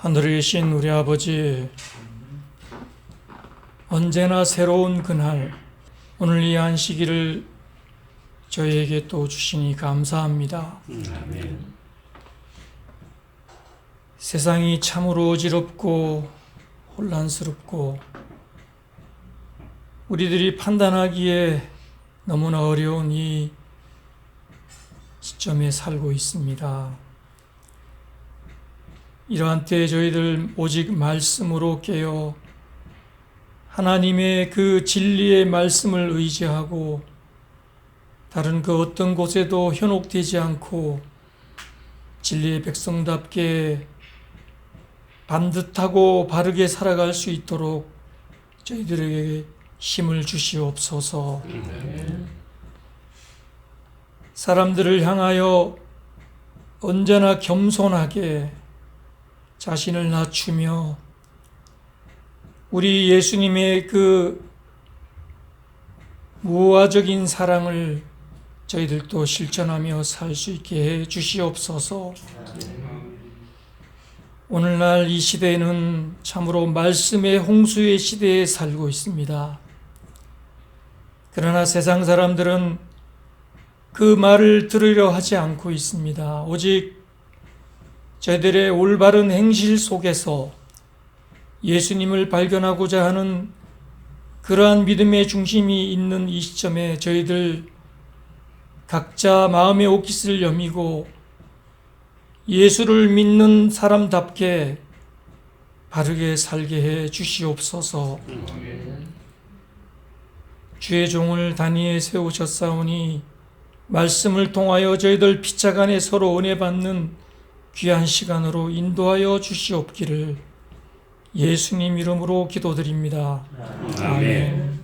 하늘에 계신 우리 아버지, 언제나 새로운 그날, 오늘 이 안식일을 저희에게 또 주시니 감사합니다. 아멘. 세상이 참으로 어지럽고 혼란스럽고 우리들이 판단하기에 너무나 어려운 이 시점에 살고 있습니다. 이러한 때에 저희들 오직 말씀으로 깨어 하나님의 그 진리의 말씀을 의지하고 다른 그 어떤 곳에도 현혹되지 않고 진리의 백성답게 반듯하고 바르게 살아갈 수 있도록 저희들에게 힘을 주시옵소서. 사람들을 향하여 언제나 겸손하게 자신을 낮추며 우리 예수님의 그 무화적인 사랑을 저희들도 실천하며 살 수 있게 해 주시옵소서. 오늘날 이 시대에는 참으로 말씀의 홍수의 시대에 살고 있습니다. 그러나 세상 사람들은 그 말을 들으려 하지 않고 있습니다. 오직 저희들의 올바른 행실 속에서 예수님을 발견하고자 하는 그러한 믿음의 중심이 있는 이 시점에 저희들 각자 마음의 옷깃을 여미고 예수를 믿는 사람답게 바르게 살게 해 주시옵소서. 주의 종을 단위에 세우셨사오니 말씀을 통하여 저희들 피차 간에 서로 은혜 받는 귀한 시간으로 인도하여 주시옵기를 예수님 이름으로 기도드립니다. 아멘.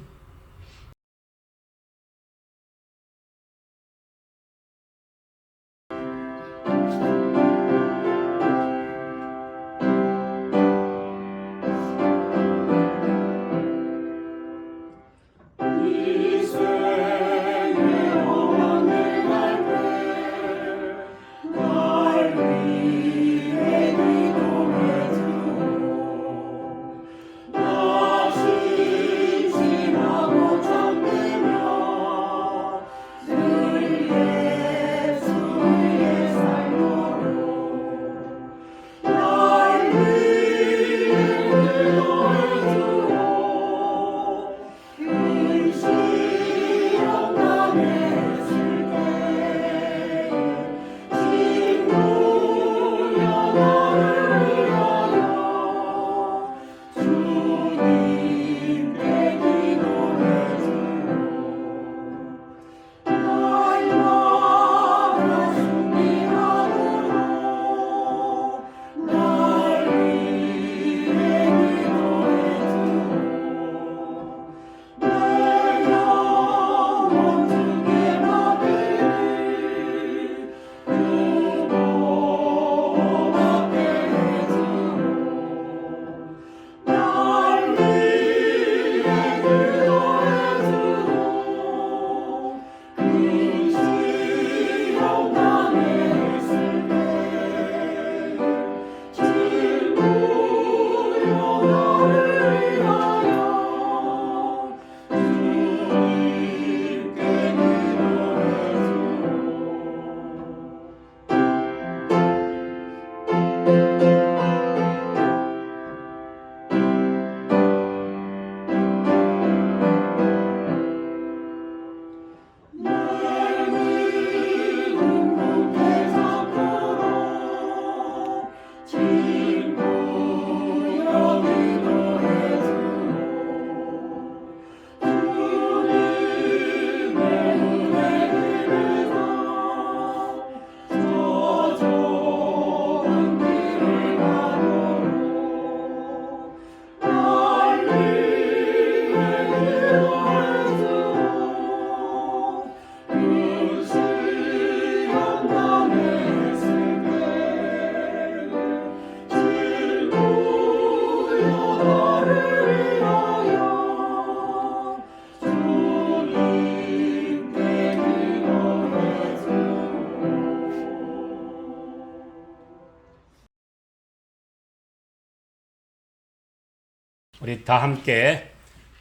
우리 다 함께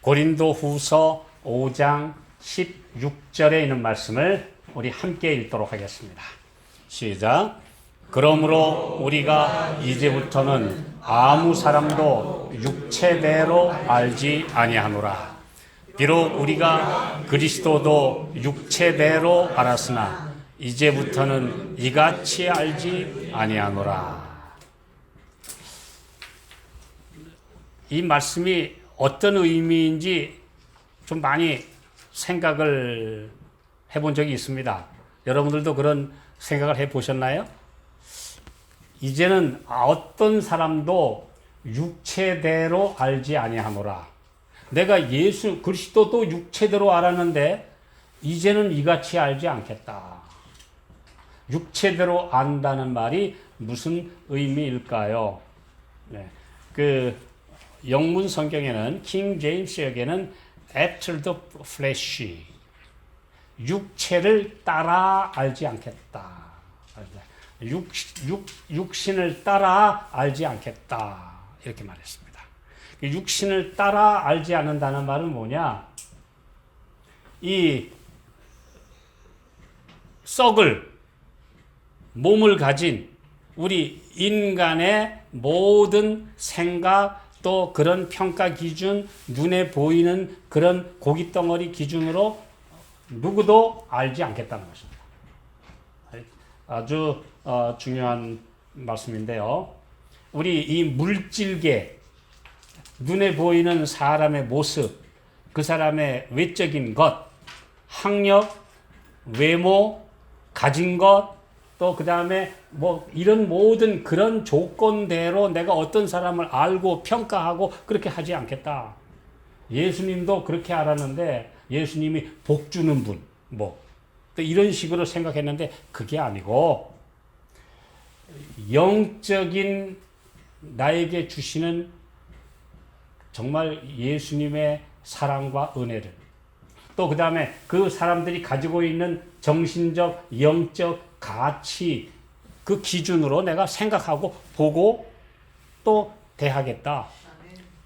고린도후서 5장 16절에 있는 말씀을 우리 함께 읽도록 하겠습니다. 시작. 그러므로 우리가 이제부터는 아무 사람도 육체대로 알지 아니하노라. 비록 우리가 그리스도도 육체대로 알았으나 이제부터는 이같이 알지 아니하노라. 이 말씀이 어떤 의미인지 좀 많이 생각을 해본 적이 있습니다. 여러분들도 그런 생각을 해보셨나요? 이제는 어떤 사람도 육체대로 알지 아니하노라. 내가 예수 그리스도도 육체대로 알았는데 이제는 이같이 알지 않겠다. 육체대로 안다는 말이 무슨 의미일까요? 네. 그 영문 성경에는 킹 제임스역에는 after the flesh, 육체를 따라 알지 않겠다. 육신을 따라 알지 않겠다. 이렇게 말했습니다. 육신을 따라 알지 않는다는 말은 뭐냐? 이 썩을 몸을 가진 우리 인간의 모든 생각 또 그런 평가 기준, 눈에 보이는 그런 고깃덩어리 기준으로 누구도 알지 않겠다는 것입니다. 아주 중요한 말씀인데요. 우리 이 물질계, 눈에 보이는 사람의 모습, 그 사람의 외적인 것, 학력, 외모, 가진 것, 또 그 다음에 뭐 이런 모든 그런 조건대로 내가 어떤 사람을 알고 평가하고 그렇게 하지 않겠다. 예수님도 그렇게 알았는데 예수님이 복 주는 분, 뭐 또 이런 식으로 생각했는데 그게 아니고 영적인 나에게 주시는 정말 예수님의 사랑과 은혜를 또 그 다음에 그 사람들이 가지고 있는 정신적, 영적 가치 그 기준으로 내가 생각하고 보고 또 대하겠다.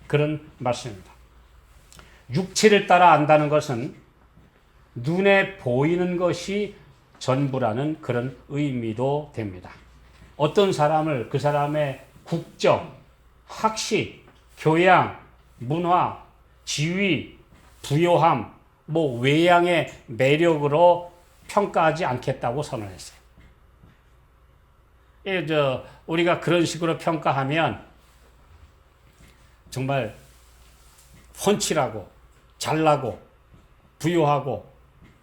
그런 말씀입니다. 육체를 따라 안다는 것은 눈에 보이는 것이 전부라는 그런 의미도 됩니다. 어떤 사람을 그 사람의 국적, 학식, 교양, 문화, 지위, 부요함, 뭐 외양의 매력으로 평가하지 않겠다고 선언했어요. 우리가 그런 식으로 평가하면 정말 훤칠하고 잘나고 부유하고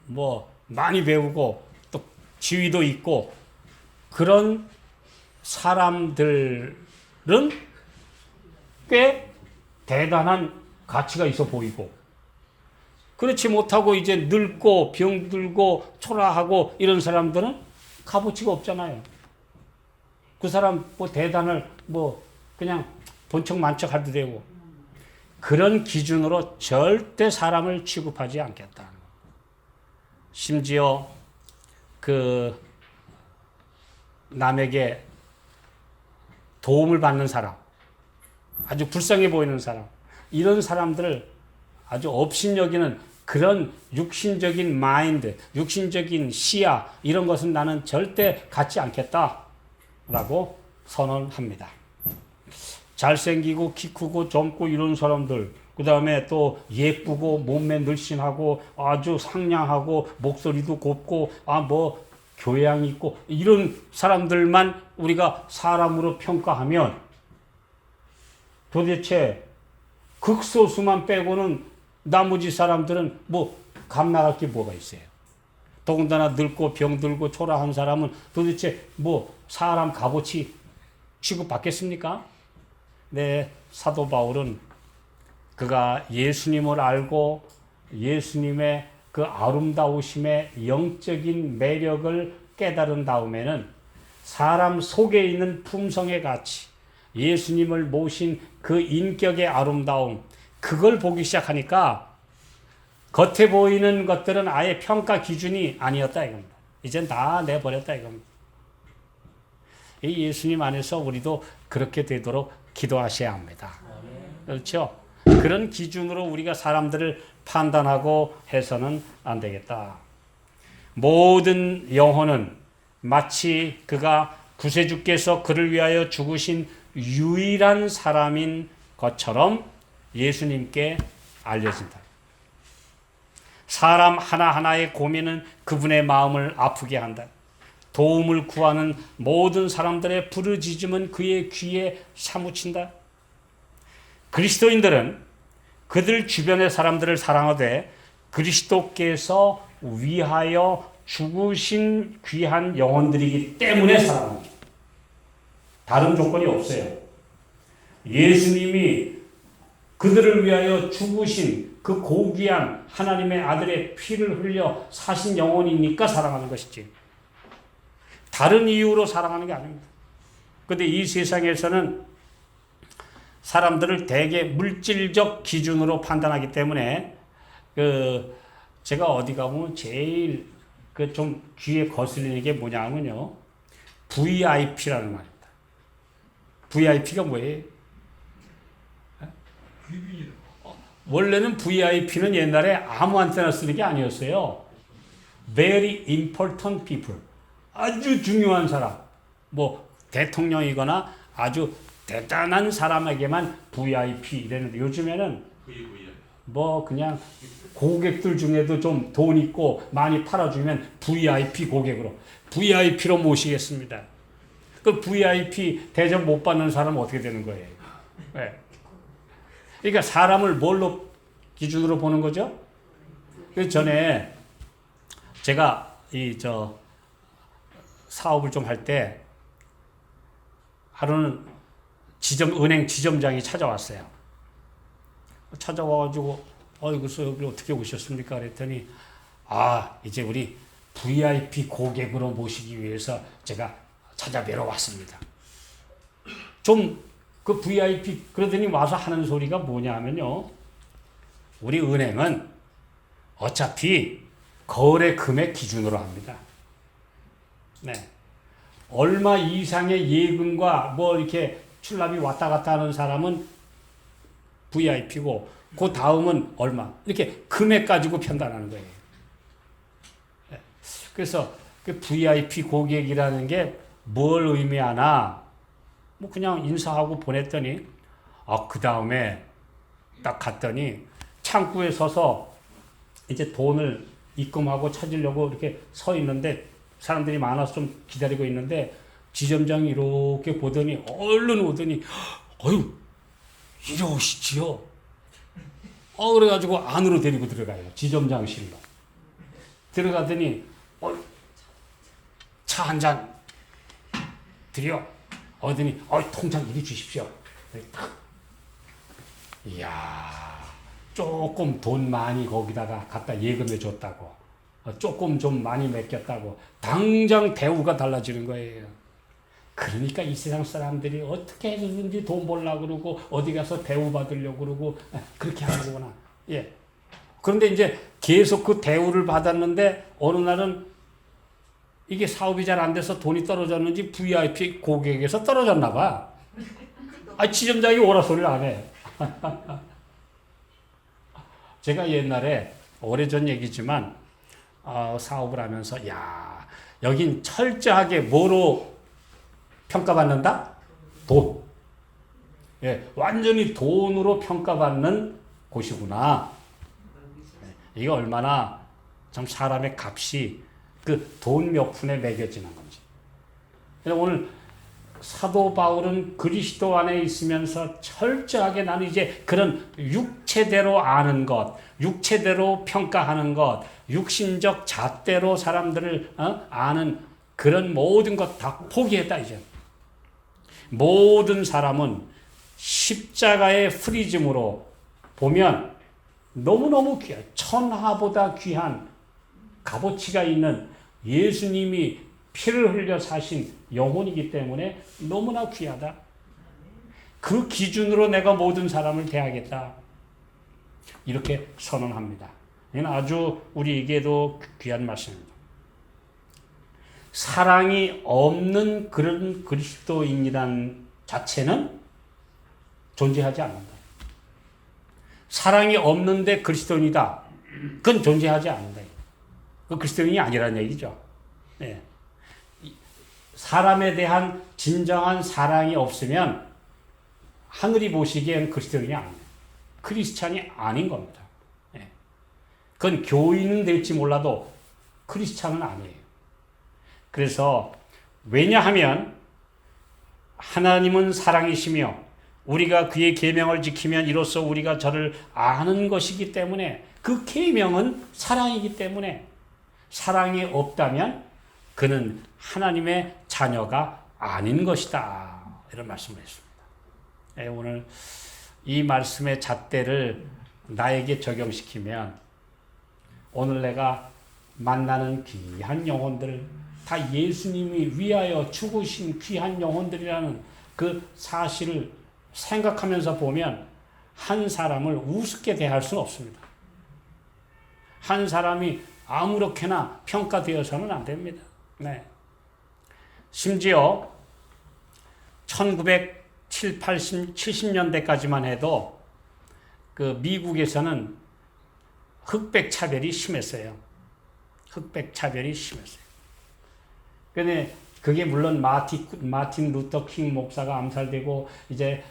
뭐 많이 배우고 또 지위도 있고 그런 사람들은 꽤 대단한 가치가 있어 보이고 그렇지 못하고 이제 늙고 병들고 초라하고 이런 사람들은 값어치가 없잖아요. 그 사람 뭐 대단을 뭐 그냥 본척 만척 하도 되고 그런 기준으로 절대 사람을 취급하지 않겠다. 심지어 그 남에게 도움을 받는 사람, 아주 불쌍해 보이는 사람, 이런 사람들을 아주 업신여기는 그런 육신적인 마인드, 육신적인 시야 이런 것은 나는 절대 갖지 않겠다라고 선언합니다. 잘생기고 키 크고 젊고 이런 사람들, 그 다음에 또 예쁘고 몸매 늘씬하고 아주 상냥하고 목소리도 곱고 뭐 교양 있고 이런 사람들만 우리가 사람으로 평가하면 도대체 극소수만 빼고는 나머지 사람들은 뭐 감나갈 게 뭐가 있어요. 더군다나 늙고 병들고 초라한 사람은 도대체 뭐 사람 값어치 취급받겠습니까? 네, 사도 바울은 그가 예수님을 알고 예수님의 그 아름다우심의 영적인 매력을 깨달은 다음에는 사람 속에 있는 품성의 가치, 예수님을 모신 그 인격의 아름다움, 그걸 보기 시작하니까 겉에 보이는 것들은 아예 평가 기준이 아니었다 이겁니다. 이젠 다 내버렸다 이겁니다. 이 예수님 안에서 우리도 그렇게 되도록 기도하셔야 합니다. 그렇죠? 그런 기준으로 우리가 사람들을 판단하고 해서는 안 되겠다. 모든 영혼은 마치 그가 구세주께서 그를 위하여 죽으신 유일한 사람인 것처럼 예수님께 알려진다. 사람 하나하나의 고민은 그분의 마음을 아프게 한다. 도움을 구하는 모든 사람들의 부르짖음은 그의 귀에 사무친다. 그리스도인들은 그들 주변의 사람들을 사랑하되 그리스도께서 위하여 죽으신 귀한 영혼들이기 때문에 사랑합니다. 다른 조건이 없어요. 예수님이 그들을 위하여 죽으신 그 고귀한 하나님의 아들의 피를 흘려 사신 영혼이니까 사랑하는 것이지. 다른 이유로 사랑하는 게 아닙니다. 그런데 이 세상에서는 사람들을 대개 물질적 기준으로 판단하기 때문에 제가 어디 가보면 제일 좀 귀에 거슬리는 게 뭐냐면요, VIP라는 말입니다. VIP가 뭐예요? 원래는 VIP는 옛날에 아무한테나 쓰는 게 아니었어요. Very important people. 아주 중요한 사람. 뭐 대통령이거나 아주 대단한 사람에게만 VIP 이랬는데 요즘에는 뭐 그냥 고객들 중에도 좀 돈 있고 많이 팔아주면 VIP 고객으로 VIP로 모시겠습니다. 그 VIP 대접 못 받는 사람은 어떻게 되는 거예요? 네. 그러니까 사람을 뭘로 기준으로 보는 거죠? 그 전에 제가 사업을 좀 할 때 하루는 은행 지점장이 찾아왔어요. 찾아와가지고 그래서 여기 어떻게 오셨습니까? 그랬더니 이제 우리 VIP 고객으로 모시기 위해서 제가 찾아뵈러 왔습니다. 그 VIP 그러더니 와서 하는 소리가 뭐냐 하면요, 우리 은행은 어차피 거래 금액 기준으로 합니다. 네. 얼마 이상의 예금과 뭐 이렇게 출납이 왔다 갔다 하는 사람은 VIP고 그 다음은 얼마 이렇게 금액 가지고 판단하는 거예요. 네. 그래서 그 VIP 고객이라는 게 뭘 의미하나 뭐 그냥 인사하고 보냈더니 그 다음에 딱 갔더니 창구에 서서 이제 돈을 입금하고 찾으려고 이렇게 서 있는데 사람들이 많아서 좀 기다리고 있는데 지점장이 이렇게 보더니 얼른 오더니 이리 오시지요. 그래가지고 안으로 데리고 들어가요. 지점장실로. 들어가더니 차 한 잔 드려. 어더니 통장 이리 주십시오. 이야, 조금 돈 많이 거기다가 갖다 예금해 줬다고, 조금 좀 많이 맡겼다고 당장 대우가 달라지는 거예요. 그러니까 이 세상 사람들이 어떻게 해서든지 돈 벌려고 그러고 어디 가서 대우 받으려고 그러고 그렇게 하는 거구나. 예. 그런데 이제 계속 그 대우를 받았는데 어느 날은 이게 사업이 잘 안 돼서 돈이 떨어졌는지 VIP 고객에서 떨어졌나 봐. 지점장이 오라 소리를 안 해. 제가 옛날에 오래전 얘기지만 사업을 하면서 여긴 철저하게 뭐로 평가받는다? 돈. 예, 완전히 돈으로 평가받는 곳이구나. 이게 얼마나 참 사람의 값이 그 돈 몇 푼에 매겨지는 건지. 그래서 오늘 사도 바울은 그리스도 안에 있으면서 철저하게 나는 이제 그런 육체대로 아는 것, 육체대로 평가하는 것, 육신적 잣대로 사람들을 아는 그런 모든 것 다 포기했다 이제. 모든 사람은 십자가의 프리즘으로 보면 너무너무 귀한, 천하보다 귀한 값어치가 있는 예수님이 피를 흘려 사신 영혼이기 때문에 너무나 귀하다. 그 기준으로 내가 모든 사람을 대하겠다. 이렇게 선언합니다. 이건 아주 우리에게도 귀한 말씀입니다. 사랑이 없는 그런 그리스도인이란 자체는 존재하지 않는다. 사랑이 없는데 그리스도인이다. 그건 존재하지 않는다. 그 그리스도인이 아니라는 얘기죠. 네. 사람에 대한 진정한 사랑이 없으면 하늘이 보시기엔 그리스도인이 아니에요. 크리스찬이 아닌 겁니다. 네. 그건 교인은 될지 몰라도 크리스찬은 아니에요. 그래서 왜냐하면 하나님은 사랑이시며 우리가 그의 계명을 지키면 이로써 우리가 저를 아는 것이기 때문에 그 계명은 사랑이기 때문에 사랑이 없다면 그는 하나님의 자녀가 아닌 것이다. 이런 말씀을 했습니다. 네, 오늘 이 말씀의 잣대를 나에게 적용시키면 오늘 내가 만나는 귀한 영혼들 다 예수님이 위하여 죽으신 귀한 영혼들이라는 그 사실을 생각하면서 보면 한 사람을 우습게 대할 수는 없습니다. 한 사람이 아무렇게나 평가되어서는 안 됩니다. 네. 심지어 1970년대까지만 해도 그 미국에서는 흑백 차별이 심했어요. 흑백 차별이 심했어요. 근데 그게 물론 마틴 루터 킹 목사가 암살되고 이제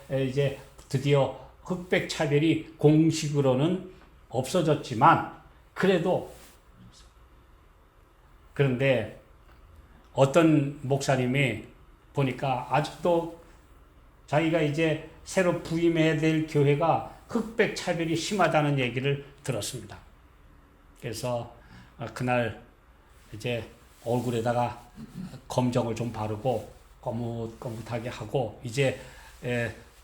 드디어 흑백 차별이 공식으로는 없어졌지만 그런데 어떤 목사님이 보니까 아직도 자기가 이제 새로 부임해야 될 교회가 흑백 차별이 심하다는 얘기를 들었습니다. 그래서 그날 이제 얼굴에다가 검정을 좀 바르고 거뭇거뭇하게 하고 이제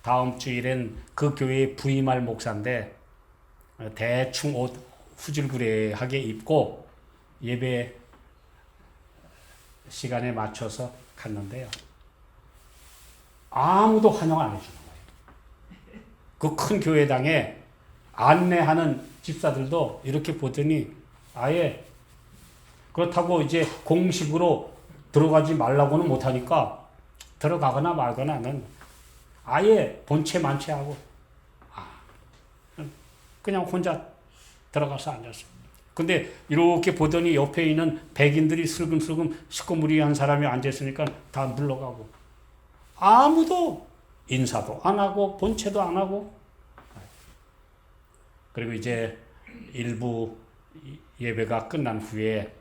다음 주일엔 그 교회에 부임할 목사인데 대충 옷 후줄그레하게 입고 예배 시간에 맞춰서 갔는데요. 아무도 환영 안 해주는 거예요. 그 큰 교회당에 안내하는 집사들도 이렇게 보더니 아예 그렇다고 이제 공식으로 들어가지 말라고는 못하니까 들어가거나 말거나는 아예 본체 만체하고 그냥 혼자 들어가서 앉았어요. 근데 이렇게 보더니 옆에 있는 백인들이 슬금슬금 시커무리한 사람이 앉아있으니까 다 물러가고 아무도 인사도 안 하고 본체도 안 하고 그리고 이제 일부 예배가 끝난 후에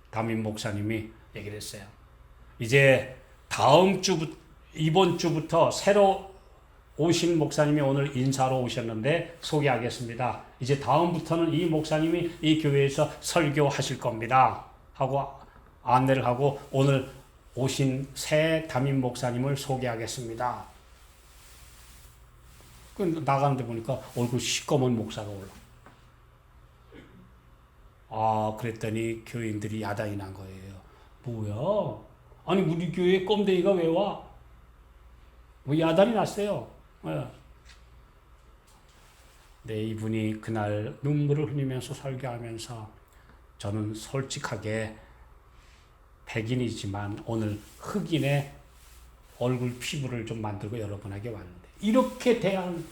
담임 목사님이 얘기를 했어요. 이제 이번 주부터 새로 오신 목사님이 오늘 인사로 오셨는데 소개하겠습니다. 이제 다음부터는 이 목사님이 이 교회에서 설교하실 겁니다. 하고 안내를 하고 오늘 오신 새 담임 목사님을 소개하겠습니다. 나가는데 보니까 얼굴 시꺼먼 목사가 올라. 그랬더니 교인들이 야단이 난 거예요. 뭐야? 아니 우리 교회에 껌데이가 왜 와? 뭐 야단이 났어요. 네, 이분이 그날 눈물을 흘리면서 설교하면서 저는 솔직하게 백인이지만 오늘 흑인의 얼굴 피부를 좀 만들고 여러분에게 왔는데 이렇게 대한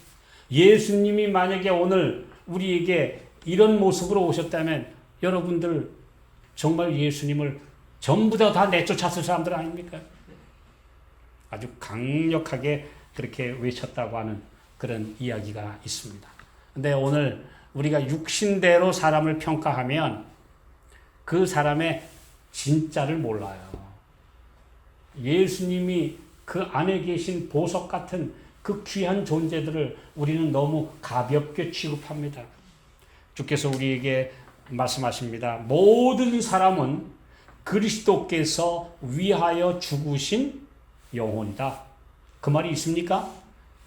예수님이 만약에 오늘 우리에게 이런 모습으로 오셨다면 여러분들 정말 예수님을 전부 다 내쫓았을 사람들 아닙니까? 아주 강력하게 그렇게 외쳤다고 하는 그런 이야기가 있습니다. 근데 오늘 우리가 육신대로 사람을 평가하면 그 사람의 진짜를 몰라요. 예수님이 그 안에 계신 보석 같은 그 귀한 존재들을 우리는 너무 가볍게 취급합니다. 주께서 우리에게 말씀하십니다. 모든 사람은 그리스도께서 위하여 죽으신 영혼이다. 그 말이 있습니까?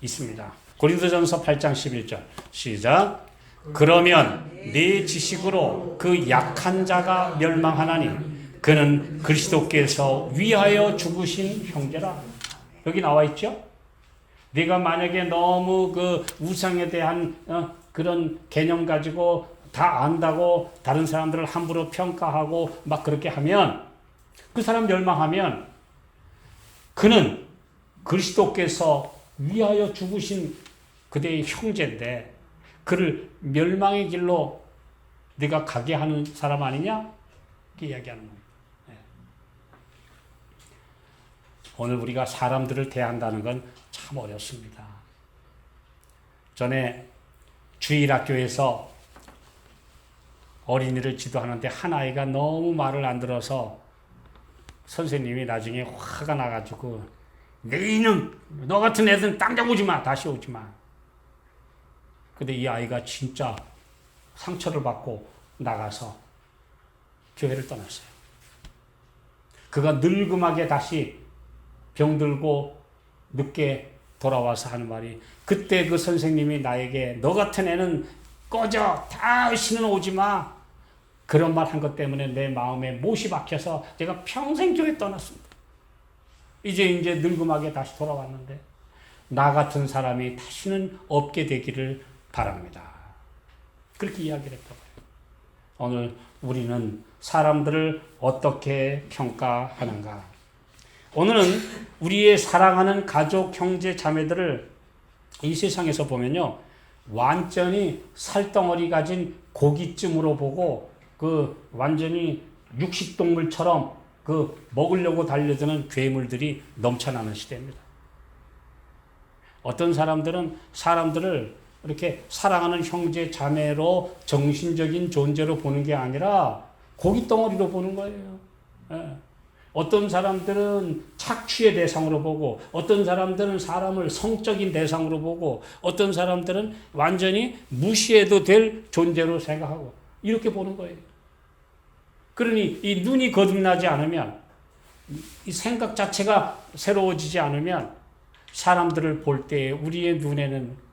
있습니다. 고린도전서 8장 11절 시작. 그러면 네 지식으로 그 약한 자가 멸망하나니 그는 그리스도께서 위하여 죽으신 형제라. 여기 나와 있죠? 네가 만약에 너무 그 우상에 대한 그런 개념 가지고 다 안다고 다른 사람들을 함부로 평가하고 막 그렇게 하면 그 사람 멸망하면 그는 그리스도께서 위하여 죽으신 그대의 형제인데 그를 멸망의 길로 네가 가게 하는 사람 아니냐? 이렇게 이야기하는 겁니다. 네. 오늘 우리가 사람들을 대한다는 건 참 어렵습니다. 전에 주일학교에서 어린이를 지도하는데 한 아이가 너무 말을 안 들어서 선생님이 나중에 화가 나가지고 내 이놈 너 같은 애들은 당장 오지 마 다시 오지 마. 근데 이 아이가 진짜 상처를 받고 나가서 교회를 떠났어요. 그가 늙음하게 다시 병들고 늦게 돌아와서 하는 말이 그때 그 선생님이 나에게 너 같은 애는 꺼져 다시는 오지 마 그런 말 한 것 때문에 내 마음에 못이 박혀서 제가 평생 교회 떠났습니다. 이제 늙음하게 다시 돌아왔는데 나 같은 사람이 다시는 없게 되기를 바랍니다. 그렇게 이야기를 했다고요. 오늘 우리는 사람들을 어떻게 평가하는가? 오늘은 우리의 사랑하는 가족, 형제, 자매들을 이 세상에서 보면요. 완전히 살덩어리 가진 고깃쯤으로 보고 그 완전히 육식동물처럼 그 먹으려고 달려드는 괴물들이 넘쳐나는 시대입니다. 어떤 사람들은 사람들을 이렇게 사랑하는 형제, 자매로 정신적인 존재로 보는 게 아니라 고깃덩어리로 보는 거예요. 예. 어떤 사람들은 착취의 대상으로 보고 어떤 사람들은 사람을 성적인 대상으로 보고 어떤 사람들은 완전히 무시해도 될 존재로 생각하고 이렇게 보는 거예요. 그러니 이 눈이 거듭나지 않으면 이 생각 자체가 새로워지지 않으면 사람들을 볼 때 우리의 눈에는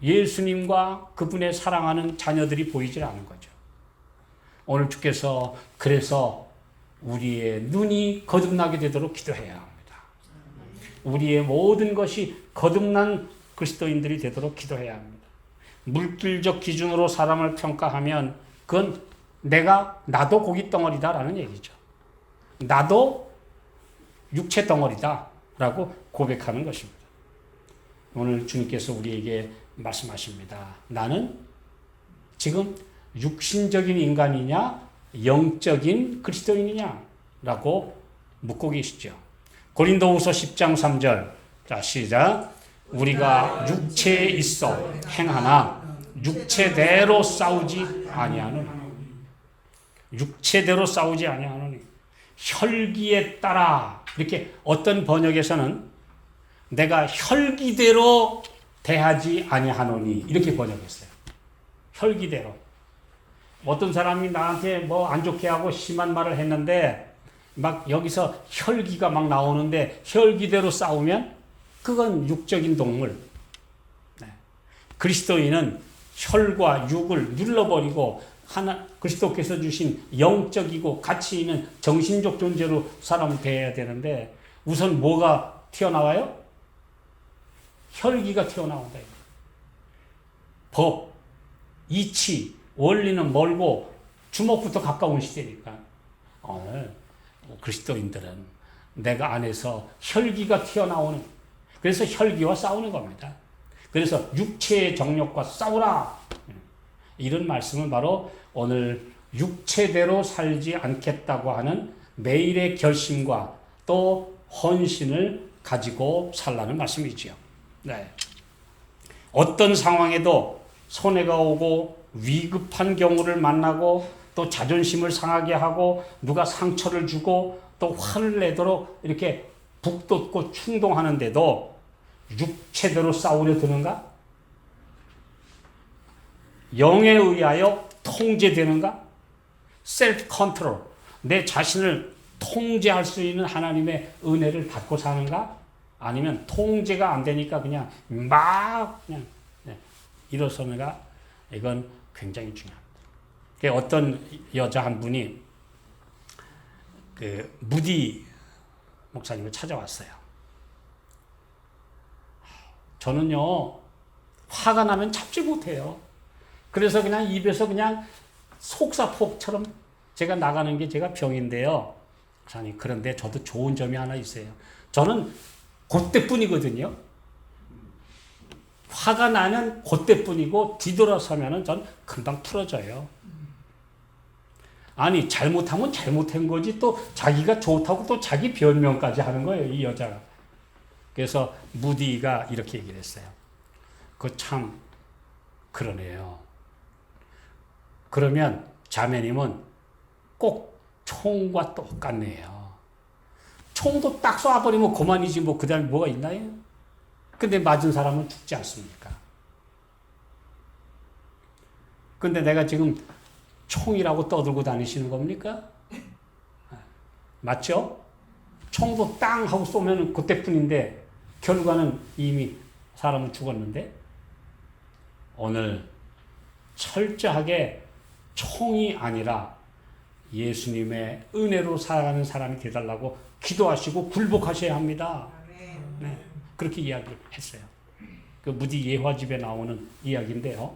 예수님과 그분의 사랑하는 자녀들이 보이질 않는 거죠. 오늘 주께서 그래서 우리의 눈이 거듭나게 되도록 기도해야 합니다. 우리의 모든 것이 거듭난 그리스도인들이 되도록 기도해야 합니다. 물질적 기준으로 사람을 평가하면 그건 나도 고깃덩어리다라는 얘기죠. 나도 육체덩어리다라고 고백하는 것입니다. 오늘 주님께서 우리에게 말씀하십니다. 나는 지금 육신적인 인간이냐 영적인 그리스도인이냐 라고 묻고 계시죠. 고린도후서 10장 3절 자 시작 우리가 육체에 있어 행하나 육체대로 싸우지 아니하노니 육체대로 싸우지 아니하노니 혈기에 따라 이렇게 어떤 번역에서는 내가 혈기대로 대하지 아니하노니 이렇게 번역했어요. 혈기대로 어떤 사람이 나한테 뭐 안 좋게 하고 심한 말을 했는데 막 여기서 혈기가 막 나오는데 혈기대로 싸우면 그건 육적인 동물. 네. 그리스도인은 혈과 육을 눌러버리고 하나 그리스도께서 주신 영적이고 가치 있는 정신적 존재로 사람을 대해야 되는데 우선 뭐가 튀어나와요? 혈기가 튀어나온다. 법, 이치, 원리는 멀고 주먹부터 가까운 시대니까 오늘 그리스도인들은 내가 안에서 혈기가 튀어나오는 그래서 혈기와 싸우는 겁니다. 그래서 육체의 정욕과 싸우라 이런 말씀은 바로 오늘 육체대로 살지 않겠다고 하는 매일의 결심과 또 헌신을 가지고 살라는 말씀이지요. 네. 어떤 상황에도 손해가 오고 위급한 경우를 만나고 또 자존심을 상하게 하고 누가 상처를 주고 또 화를 내도록 이렇게 북돋고 충동하는데도 육체대로 싸우려 드는가? 영에 의하여 통제되는가? 셀프 컨트롤. 내 자신을 통제할 수 있는 하나님의 은혜를 받고 사는가? 아니면 통제가 안 되니까 그냥 일어서는가? 이건 굉장히 중요합니다. 어떤 여자 한 분이 그 무디 목사님을 찾아왔어요. 저는요 화가 나면 참지 못해요. 그래서 그냥 입에서 그냥 속사폭처럼 제가 나가는 게 제가 병인데요. 목사님 그런데 저도 좋은 점이 하나 있어요. 저는 그때뿐이거든요. 화가 나면 그때뿐이고 뒤돌아서면은 전 금방 풀어져요. 아니 잘못하면 잘못한 거지 또 자기가 좋다고 또 자기 변명까지 하는 거예요, 이 여자가. 그래서 무디가 이렇게 얘기를 했어요. 그 참 그러네요. 그러면 자매님은 꼭 총과 똑같네요. 총도 딱 쏴버리면 그만이지 뭐 그다음에 뭐가 있나요? 근데 맞은 사람은 죽지 않습니까? 근데 내가 지금 총이라고 떠들고 다니시는 겁니까? 맞죠? 총도 땅 하고 쏘면 그때뿐인데 결과는 이미 사람은 죽었는데 오늘 철저하게 총이 아니라 예수님의 은혜로 살아가는 사람이 되달라고 기도하시고 굴복하셔야 합니다. 네, 그렇게 이야기했어요. 그 무디 예화집에 나오는 이야기인데요.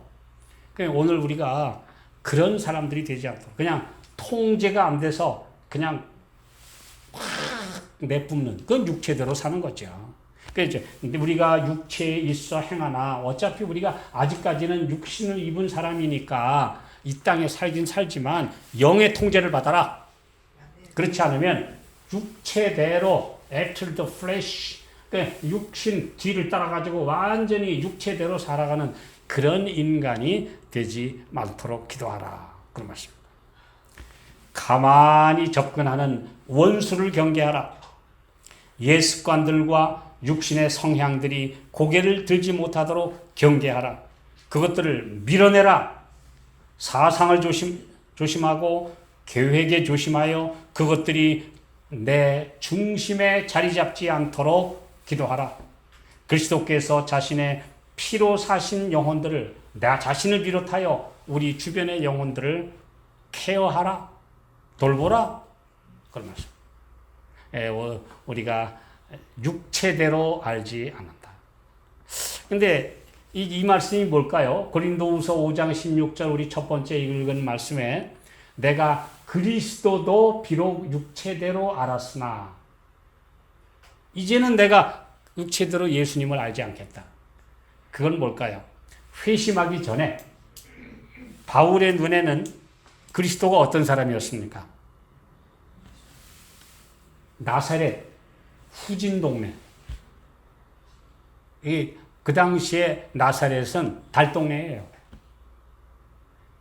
오늘 우리가 그런 사람들이 되지 않도록 그냥 통제가 안 돼서 그냥 확 내뿜는 그건 육체대로 사는 거죠. 그래서 우리가 육체에 있어 행하나 어차피 우리가 아직까지는 육신을 입은 사람이니까 이 땅에 살긴 살지만 영의 통제를 받아라. 그렇지 않으면 육체대로 after the flesh 육신 뒤를 따라가지고 완전히 육체대로 살아가는 그런 인간이 되지 않도록 기도하라. 그런 말씀입니다. 가만히 접근하는 원수를 경계하라. 옛 습관들과 육신의 성향들이 고개를 들지 못하도록 경계하라. 그것들을 밀어내라. 사상을 조심하고 계획에 조심하여 그것들이 내 중심에 자리 잡지 않도록 기도하라. 그리스도께서 자신의 피로 사신 영혼들을 나 자신을 비롯하여 우리 주변의 영혼들을 케어하라. 돌보라. 그런 말씀. 우리가 육체대로 알지 않는다. 근데 이 말씀이 뭘까요? 고린도후서 5장 16절 우리 첫 번째 읽은 말씀에 내가 그리스도도 비록 육체대로 알았으나 이제는 내가 육체대로 예수님을 알지 않겠다. 그건 뭘까요? 회심하기 전에 바울의 눈에는 그리스도가 어떤 사람이었습니까? 나사렛 후진 동네. 그 당시에 나사렛은 달동네예요.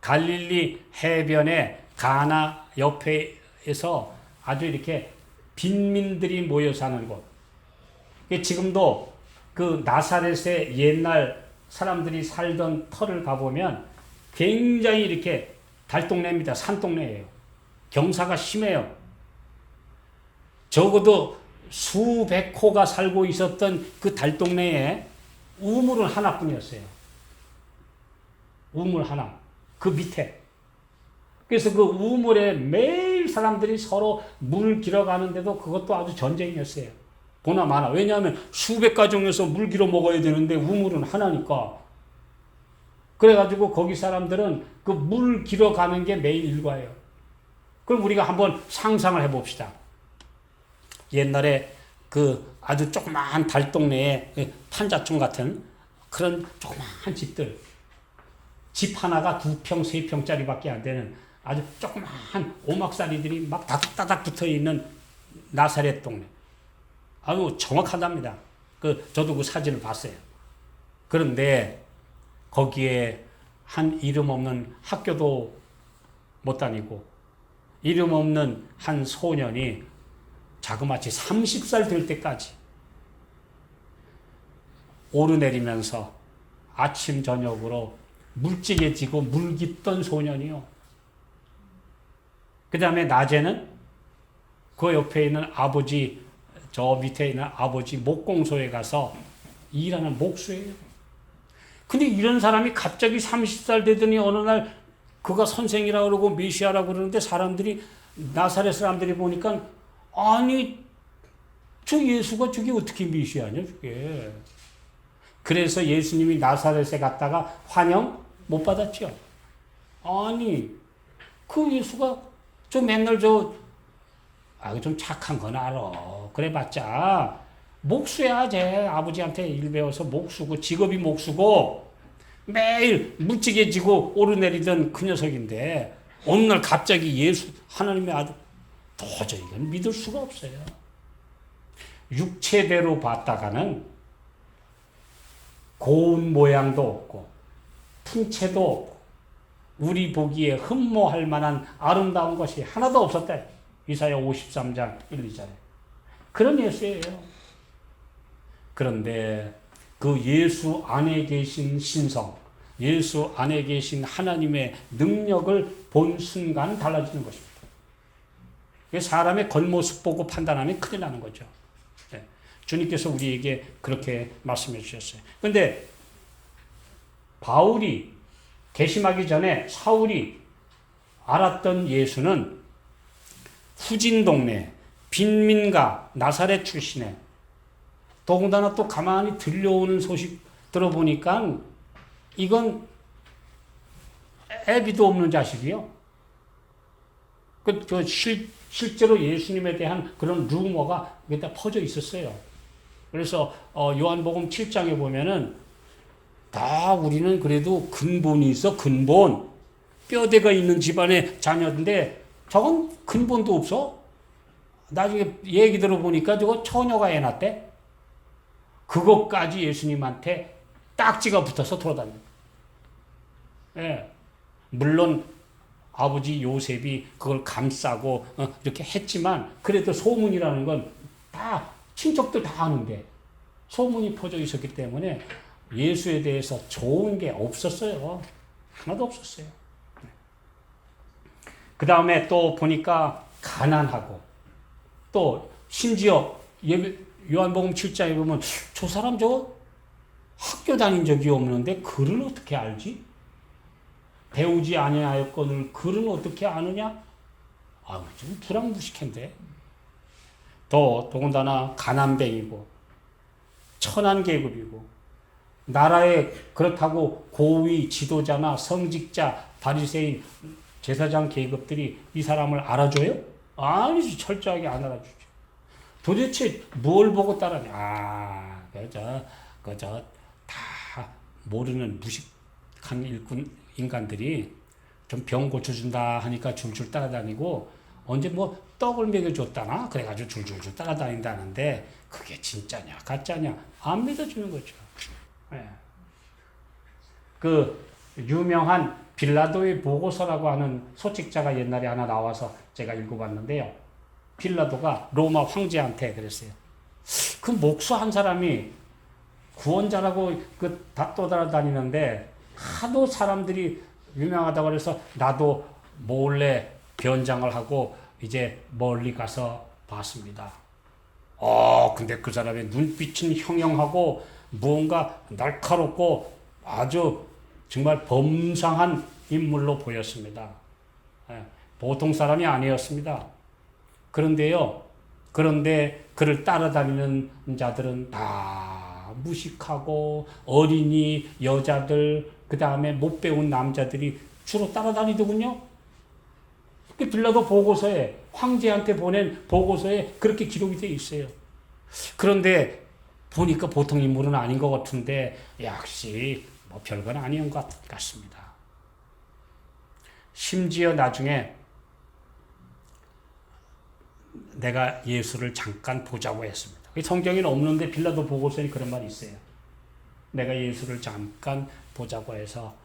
갈릴리 해변의 가나 옆에서 아주 이렇게 빈민들이 모여 사는 곳. 지금도 그 나사렛의 옛날 사람들이 살던 터를 가보면 굉장히 이렇게 달동네입니다. 산동네예요. 경사가 심해요. 적어도 수백 호가 살고 있었던 그 달동네에 우물은 하나뿐이었어요. 우물 하나. 그 밑에. 그래서 그 우물에 매일 사람들이 서로 물 길어가는데도 그것도 아주 전쟁이었어요. 보나 마나. 왜냐하면 수백 가정에서 물 길어 먹어야 되는데 우물은 하나니까. 그래가지고 거기 사람들은 그 물 길어가는 게 매일 일과예요. 그럼 우리가 한번 상상을 해봅시다. 옛날에 그 아주 조그마한 달동네에 판자촌 같은 그런 조그마한 집들. 집 하나가 2평, 3평짜리밖에 안 되는 아주 조그마한 오막살이들이 막 다닥다닥 붙어 있는 나사렛 동네. 아주 정확하답니다. 저도 그 사진을 봤어요. 그런데 거기에 한 이름 없는 학교도 못 다니고 이름 없는 한 소년이 자그마치 30살 될 때까지 오르내리면서 아침 저녁으로 물찌개 지고 물 깊던 소년이요. 그 다음에 낮에는 그 옆에 있는 아버지, 저 밑에 있는 아버지 목공소에 가서 일하는 목수예요. 근데 이런 사람이 갑자기 30살 되더니 어느 날 그가 선생이라고 그러고 메시아라고 그러는데 사람들이, 나사렛 사람들이 보니까 아니, 저 예수가 저게 어떻게 메시아냐, 저게. 그래서 예수님이 나사렛에 갔다가 환영 못 받았죠. 아니, 그 예수가 저 맨날 좀 착한 건 알아. 그래 봤자, 목수야, 쟤. 아버지한테 일 배워서 목수고, 직업이 목수고, 매일 무지개지고 오르내리던 그 녀석인데, 어느 날 갑자기 예수, 하나님의 아들, 도저히 이건 믿을 수가 없어요. 육체대로 봤다가는 고운 모양도 없고, 풍채도 없고, 우리 보기에 흠모할 만한 아름다운 것이 하나도 없었다. 이사야 53장 1, 2절에. 그런 예수예요. 그런데 그 예수 안에 계신 신성, 예수 안에 계신 하나님의 능력을 본 순간 달라지는 것입니다. 사람의 겉모습 보고 판단하면 큰일 나는 거죠. 네. 주님께서 우리에게 그렇게 말씀해 주셨어요. 그런데 바울이 개심하기 전에 사울이 알았던 예수는 후진 동네, 빈민가, 나사렛 출신의 더군다나 또 가만히 들려오는 소식 들어보니까 이건 애비도 없는 자식이요. 실제로 예수님에 대한 그런 루머가 여기다 퍼져 있었어요. 그래서 요한복음 7장에 보면은 다 우리는 그래도 근본이 있어, 근본. 뼈대가 있는 집안의 자녀인데 저건 근본도 없어. 나중에 얘기 들어보니까 저거 처녀가 애 낳대. 그것까지 예수님한테 딱지가 붙어서 돌아다녀요. 예. 물론 아버지 요셉이 그걸 감싸고 이렇게 했지만 그래도 소문이라는 건 다 친척들 다 아는데 소문이 퍼져 있었기 때문에 예수에 대해서 좋은 게 없었어요. 하나도 없었어요. 그 다음에 또 보니까 가난하고 또 심지어 요한복음 7장에 보면 저 사람 저거 학교 다닌 적이 없는데 글을 어떻게 알지? 배우지 아니하였거늘 글은 어떻게 아느냐? 아, 좀 불황무식한데. 더군다나 가난뱅이고 천한 계급이고 나라에 그렇다고 고위 지도자나 성직자, 바리새인, 제사장 계급들이 이 사람을 알아줘요? 아니지, 철저하게 안 알아주죠. 도대체 뭘 보고 따라하냐? 그저 다 모르는 무식한 인간들이 좀 병 고쳐준다 하니까 줄줄 따라다니고 언제 뭐 떡을 먹여줬다나 그래가지고 줄줄줄 따라다닌다는데 그게 진짜냐 가짜냐 안 믿어주는 거죠. 네. 그 유명한 빌라도의 보고서라고 하는 소책자가 옛날에 하나 나와서 제가 읽어봤는데요. 빌라도가 로마 황제한테 그랬어요. 그 목수 한 사람이 구원자라고 다 떠돌아다니는데 하도 사람들이 유명하다고 그래서 나도 몰래 변장을 하고 이제 멀리 가서 봤습니다. 근데 그 사람의 눈빛은 형형하고 무언가 날카롭고 아주 정말 범상한 인물로 보였습니다. 보통 사람이 아니었습니다. 그런데 그를 따라다니는 자들은 다 무식하고 어린이, 여자들, 그 다음에 못 배운 남자들이 주로 따라다니더군요. 그 빌라도 보고서에, 황제한테 보낸 보고서에 그렇게 기록이 되어 있어요. 그런데 보니까 보통 인물은 아닌 것 같은데 역시 뭐 별건 아닌 것 같습니다. 심지어 나중에 내가 예수를 잠깐 보자고 했습니다. 성경에는 없는데 빌라도 보고서에 그런 말이 있어요. 내가 예수를 잠깐 보자고 해서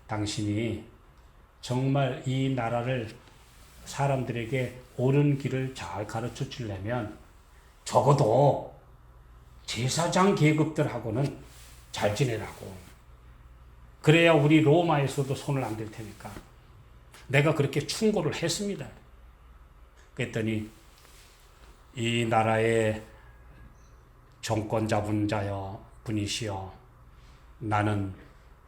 당신이 정말 이 나라를 사람들에게 옳은 길을 잘 가르쳐 주려면 적어도 제사장 계급들하고는 잘 지내라고. 그래야 우리 로마에서도 손을 안 댈 테니까. 내가 그렇게 충고를 했습니다. 그랬더니 이 나라의 정권 잡은 자여 분이시여 나는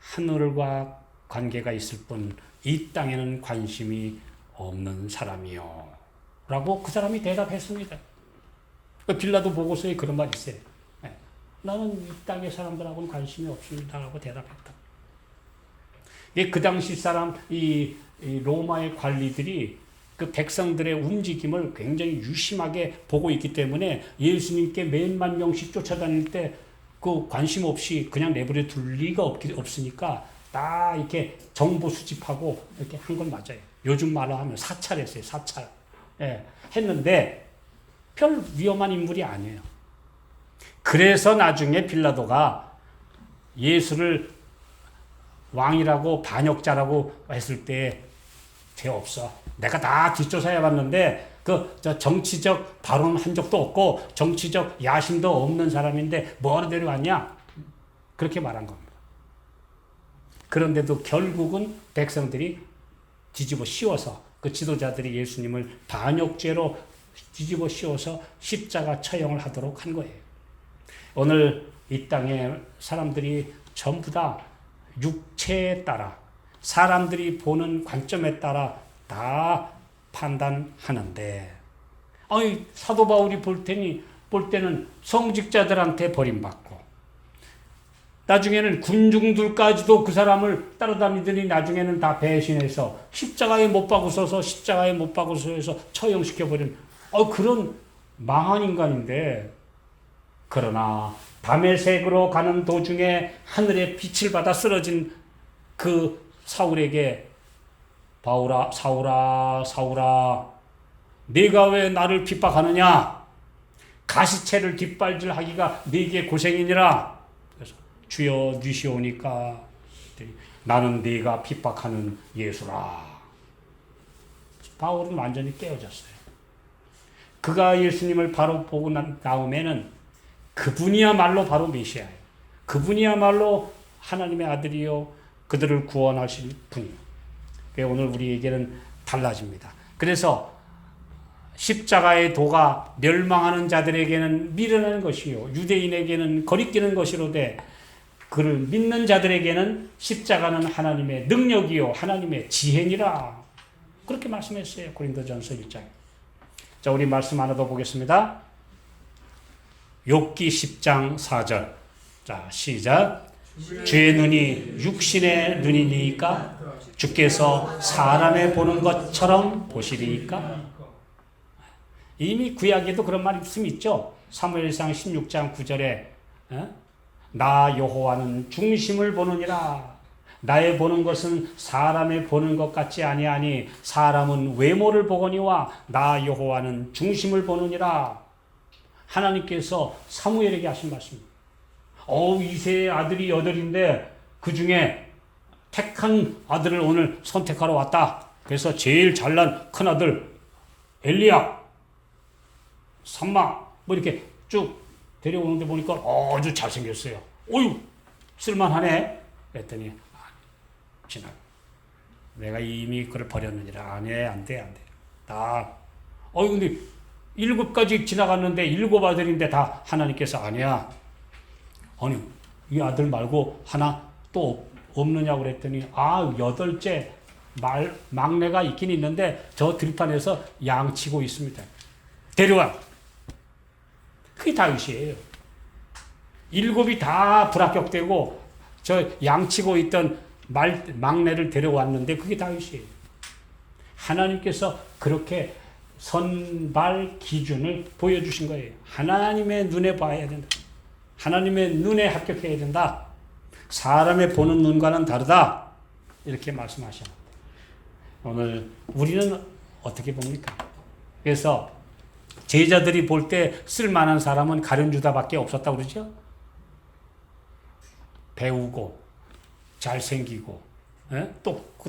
하늘과 관계가 있을 뿐 이 땅에는 관심이 없는 사람이요 라고 그 사람이 대답했습니다. 빌라도 보고서에 그런 말이 있어요. 나는 이 땅의 사람들하고는 관심이 없습니다 라고 대답했다. 그 당시 사람 이 로마의 관리들이 그 백성들의 움직임을 굉장히 유심하게 보고 있기 때문에 예수님께 몇만 명씩 쫓아다닐 때 그 관심 없이 그냥 내버려 둘 리가 없으니까 다 이렇게 정보 수집하고 이렇게 한 건 맞아요. 요즘 말로 하면 사찰했어요. 사찰. 예, 했는데 별 위험한 인물이 아니에요. 그래서 나중에 빌라도가 예수를 왕이라고 반역자라고 했을 때 죄 없어. 내가 다 뒷조사해 봤는데 저 정치적 발언한 적도 없고 정치적 야심도 없는 사람인데 뭐하러 데려왔냐? 그렇게 말한 겁니다. 그런데도 결국은 백성들이 뒤집어 씌워서 그 지도자들이 예수님을 반역죄로 뒤집어 씌워서 십자가 처형을 하도록 한 거예요. 오늘 이 땅에 사람들이 전부 다 육체에 따라 사람들이 보는 관점에 따라 다 판단하는데 사도 바울이 볼 때는 성직자들한테 버림받고 나중에는 군중들까지도 그 사람을 따라다니더니 나중에는 다 배신해서 십자가에 못 박으셔서 처형시켜버린 그런 망한 인간인데 그러나 다메섹으로 가는 도중에 하늘의 빛을 받아 쓰러진 그 사울에게 바울아 사울아 사울아 네가 왜 나를 핍박하느냐 가시체를 뒷발질하기가 네게 고생이니라. 그래서 주여 니시오니까 나는 네가 핍박하는 예수라. 바울은 완전히 깨어졌어요. 그가 예수님을 바로 보고 난 다음에는 그분이야말로 바로 메시아예요. 그분이야말로 하나님의 아들이요 그들을 구원하실 분이에요. 오늘 우리에게는 달라집니다. 그래서 십자가의 도가 멸망하는 자들에게는 미련한 것이요 유대인에게는 거리끼는 것이로되 그를 믿는 자들에게는 십자가는 하나님의 능력이요 하나님의 지혜니라. 그렇게 말씀했어요. 고린도전서 1장. 자, 우리 말씀 하나 더 보겠습니다. 욥기 10장 4절. 자, 시작. 주의 눈이 육신의 눈이니까 주께서 사람의 보는 것처럼 보시리이까. 이미 구약에도 그런 말씀이 있죠. 사무엘상 16장 9절에 나 여호와는 중심을 보느니라. 나의 보는 것은 사람의 보는 것 같지 아니하니 사람은 외모를 보거니와 나 여호와는 중심을 보느니라. 하나님께서 사무엘에게 하신 말씀입니다. 이세의 아들이 8인데 그 중에 택한 아들을 오늘 선택하러 왔다. 그래서 제일 잘난 큰 아들 엘리야, 삼마 이렇게 쭉 데려오는데 보니까 아주 잘생겼어요. 어휴 쓸만하네. 그랬더니 지나 내가 이미 그걸 버렸느니라. 안 돼. 근데 7가지 지나갔는데 7 아들인데 다 하나님께서 아니야. 아니 이 아들 말고 하나 또 없느냐고 그랬더니 8째 막내가 있긴 있는데 저 들판에서 양치고 있습니다. 데려와. 그게 다윗이에요. 7이 다 불합격되고 저 양치고 있던 막내를 데려왔는데 그게 다윗이에요. 하나님께서 그렇게 선발 기준을 보여주신 거예요. 하나님의 눈에 봐야 된다. 하나님의 눈에 합격해야 된다. 사람의 보는 눈과는 다르다. 이렇게 말씀하셨는데 오늘 우리는 어떻게 봅니까? 그래서 제자들이 볼 때 쓸만한 사람은 가룟 유다밖에 없었다고 그러죠? 배우고 잘생기고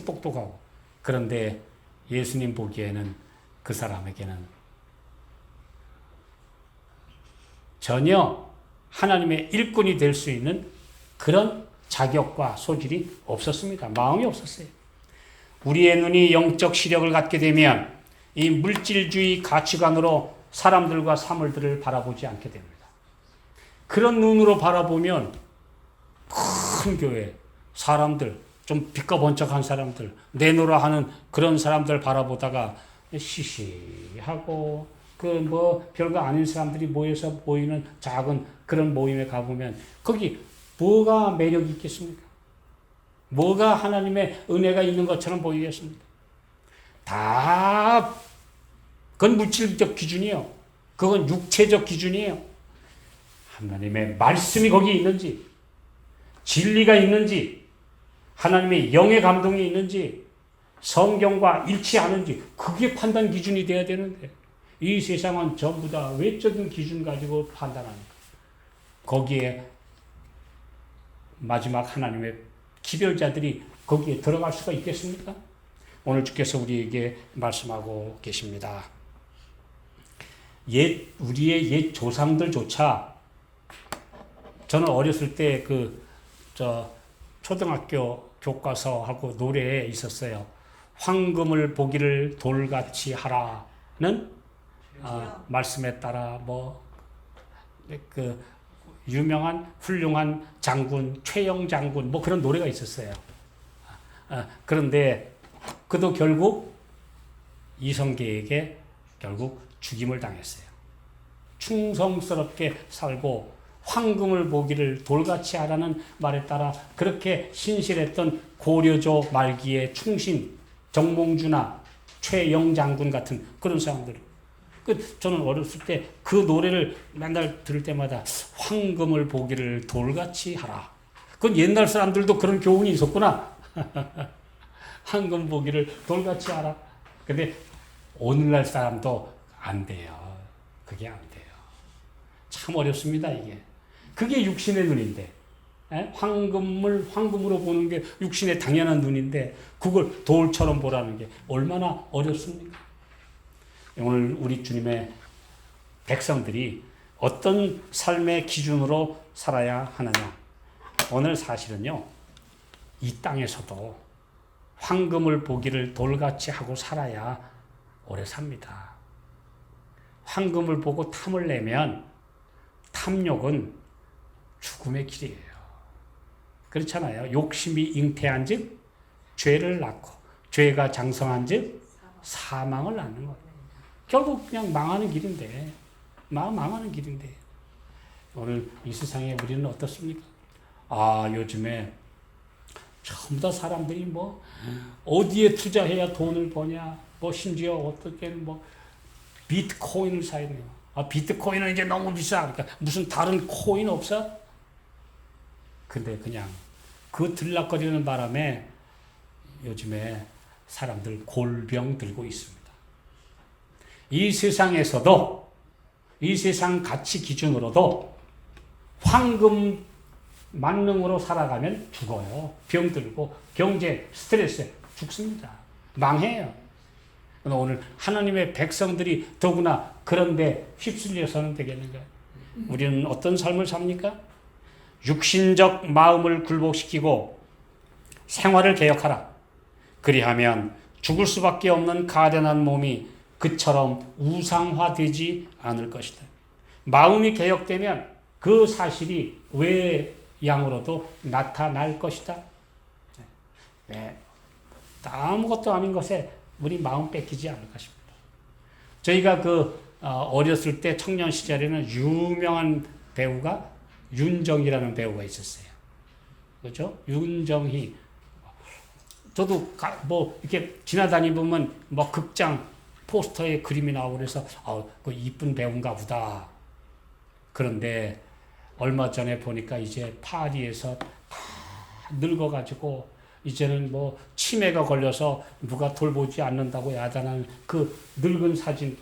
똑똑하고. 그런데 예수님 보기에는 그 사람에게는 전혀 하나님의 일꾼이 될 수 있는 그런 자격과 소질이 없었습니다. 마음이 없었어요. 우리의 눈이 영적 시력을 갖게 되면 이 물질주의 가치관으로 사람들과 사물들을 바라보지 않게 됩니다. 그런 눈으로 바라보면 큰 교회, 사람들, 좀 빛과번쩍한 사람들, 내노라 하는 그런 사람들 바라보다가 시시하고 별거 아닌 사람들이 모여서 모이는 작은 그런 모임에 가보면 거기 뭐가 매력이 있겠습니까? 뭐가 하나님의 은혜가 있는 것처럼 보이겠습니까? 다 그건 물질적 기준이에요. 그건 육체적 기준이에요. 하나님의 말씀이 거기에 있는지, 진리가 있는지, 하나님의 영의 감동이 있는지, 성경과 일치하는지, 그게 판단 기준이 돼야 되는데, 이 세상은 전부 다 외적인 기준 가지고 판단하는 거예요. 거기에 마지막 하나님의 기별자들이 거기에 들어갈 수가 있겠습니까? 오늘 주께서 우리에게 말씀하고 계십니다. 우리의 옛 조상들조차, 저는 어렸을 때 초등학교 교과서하고 노래에 있었어요. 황금을 보기를 돌같이 하라는 말씀에 따라 유명한 훌륭한 장군 최영 장군 그런 노래가 있었어요. 그런데 그도 결국 이성계에게 결국 죽임을 당했어요. 충성스럽게 살고 황금을 보기를 돌같이 하라는 말에 따라 그렇게 신실했던 고려조 말기의 충신 정몽주나 최영 장군 같은 그런 사람들. 저는 어렸을 때 그 노래를 맨날 들을 때마다 황금을 보기를 돌같이 하라. 그건 옛날 사람들도 그런 교훈이 있었구나. 황금 보기를 돌같이 하라. 근데 오늘날 사람도 안 돼요. 그게 안 돼요. 참 어렵습니다, 이게. 그게 육신의 눈인데. 황금을 황금으로 보는 게 육신의 당연한 눈인데 그걸 돌처럼 보라는 게 얼마나 어렵습니까? 오늘 우리 주님의 백성들이 어떤 삶의 기준으로 살아야 하느냐. 오늘 사실은요, 이 땅에서도 황금을 보기를 돌같이 하고 살아야 오래 삽니다. 황금을 보고 탐을 내면 탐욕은 죽음의 길이에요. 그렇잖아요. 욕심이 잉태한 즉 죄를 낳고 죄가 장성한 즉 사망을 낳는 거예요. 결국 그냥 망하는 길인데, 망하는 길인데. 오늘 이 세상에 우리는 어떻습니까? 요즘에 전부 다 사람들이 어디에 투자해야 돈을 버냐, 심지어 어떻게 비트코인을 사야 돼요. 비트코인은 이제 너무 비싸. 그러니까 무슨 다른 코인 없어? 근데 그냥 그 들락거리는 바람에 요즘에 사람들 골병 들고 있습니다. 이 세상에서도, 이 세상 가치 기준으로도 황금 만능으로 살아가면 죽어요. 병들고 경제, 스트레스 죽습니다. 망해요. 오늘 하나님의 백성들이 더구나 그런데 휩쓸려서는 되겠는가? 우리는 어떤 삶을 삽니까? 육신적 마음을 굴복시키고 생활을 개혁하라. 그리하면 죽을 수밖에 없는 가련한 몸이 그처럼 우상화되지 않을 것이다. 마음이 개혁되면 그 사실이 외양으로도 나타날 것이다. 아무것도 아닌 것에 우리 마음 뺏기지 않을까 싶습니다. 저희가 어렸을 때 청년 시절에는 유명한 배우가 윤정희라는 배우가 있었어요. 그렇죠? 윤정희. 저도 이렇게 지나다니면 극장 포스터에 그림이 나오고 그래서 그 이쁜 배우인가 보다. 그런데 얼마 전에 보니까 이제 파리에서 다 늙어가지고 이제는 치매가 걸려서 누가 돌보지 않는다고 야단하는 그 늙은 사진.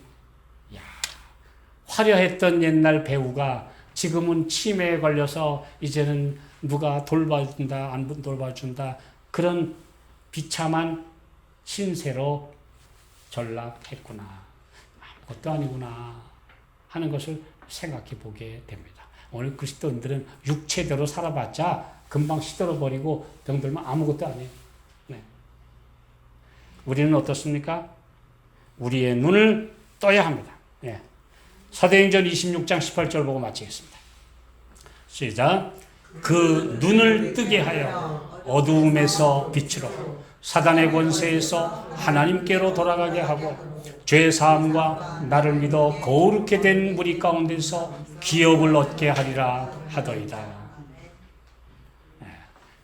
화려했던 옛날 배우가 지금은 치매에 걸려서 이제는 누가 돌봐준다, 안 돌봐준다. 그런 비참한 신세로 전락했구나. 아무것도 아니구나 하는 것을 생각해 보게 됩니다. 오늘 그리스도인들은 육체대로 살아봤자 금방 시들어버리고 병들면 아무것도 아니에요. 우리는 어떻습니까? 우리의 눈을 떠야 합니다. 사도행전 26장 18절 보고 마치겠습니다. 시작. 그 눈을 뜨게 하여 어두움에서 빛으로 사단의 권세에서 하나님께로 돌아가게 하고 죄 사함과 나를 믿어 거룩게 된 무리 가운데서 기업을 얻게 하리라 하더이다.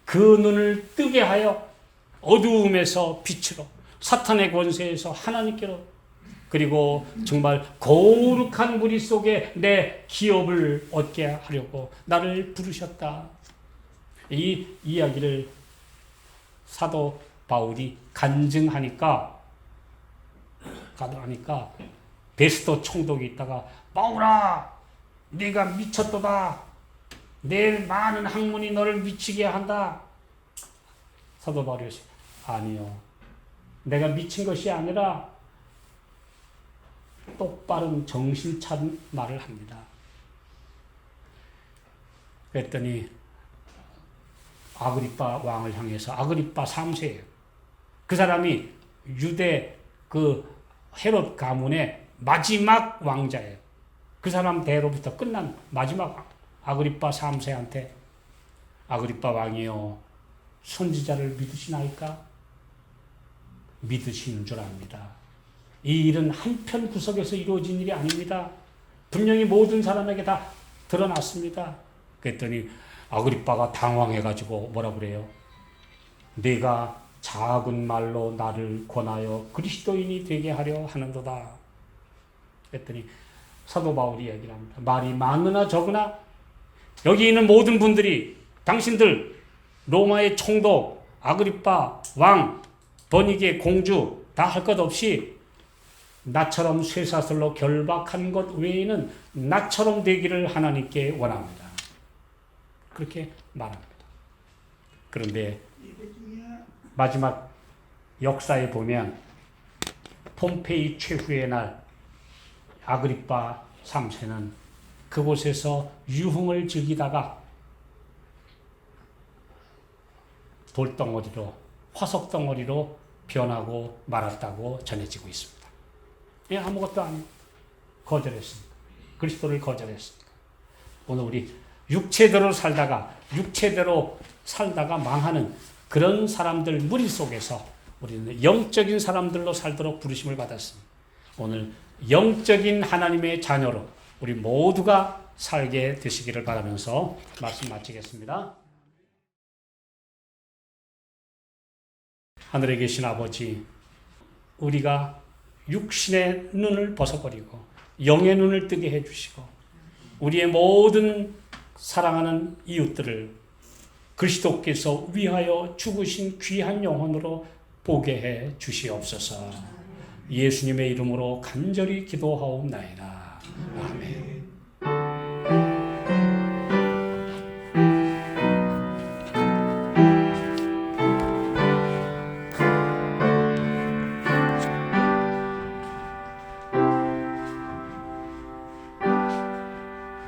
그 눈을 뜨게 하여 어두움에서 빛으로 사탄의 권세에서 하나님께로 그리고 정말 거룩한 무리 속에 내 기업을 얻게 하려고 나를 부르셨다. 이 이야기를 사도 바울이 간증하니까 베스도 총독이 있다가 바울아 네가 미쳤도다. 내 많은 학문이 너를 미치게 한다. 사도 바울이 아니요. 내가 미친 것이 아니라 똑바른 정신 차린 말을 합니다. 그랬더니 아그리빠 왕을 향해서 아그리빠 3세예요. 그 사람이 유대 그 헤롯 가문의 마지막 왕자예요. 그 사람 대로부터 끝난 마지막 아그리빠 3세한테 아그리빠 왕이요 선지자를 믿으시나이까? 믿으시는 줄 압니다. 이 일은 한편 구석에서 이루어진 일이 아닙니다. 분명히 모든 사람에게 다 드러났습니다. 그랬더니 아그리빠가 당황해가지고 뭐라 그래요? 네가 작은 말로 나를 권하여 그리스도인이 되게 하려 하는도다. 그랬더니 사도 바울이 얘기를 합니다. 말이 많으나 적으나 여기 있는 모든 분들이 당신들 로마의 총독, 아그리빠, 왕, 버니게 공주 다 할 것 없이 나처럼 쇠사슬로 결박한 것 외에는 나처럼 되기를 하나님께 원합니다. 그렇게 말합니다. 그런데 마지막 역사에 보면 폼페이 최후의 날 아그리빠 3세는 그곳에서 유흥을 즐기다가 돌덩어리로 화석덩어리로 변하고 말았다고 전해지고 있습니다. 예, 아무것도 아니고 거절했습니다. 그리스도를 거절했습니다. 오늘 우리 육체대로 살다가 망하는 그런 사람들 무리 속에서 우리는 영적인 사람들로 살도록 부르심을 받았습니다. 오늘 영적인 하나님의 자녀로 우리 모두가 살게 되시기를 바라면서 말씀 마치겠습니다. 하늘에 계신 아버지, 우리가 육신의 눈을 벗어버리고 영의 눈을 뜨게 해주시고 우리의 모든 사랑하는 이웃들을 그리스도께서 위하여 죽으신 귀한 영혼으로 보게 해 주시옵소서. 예수님의 이름으로 간절히 기도하옵나이다.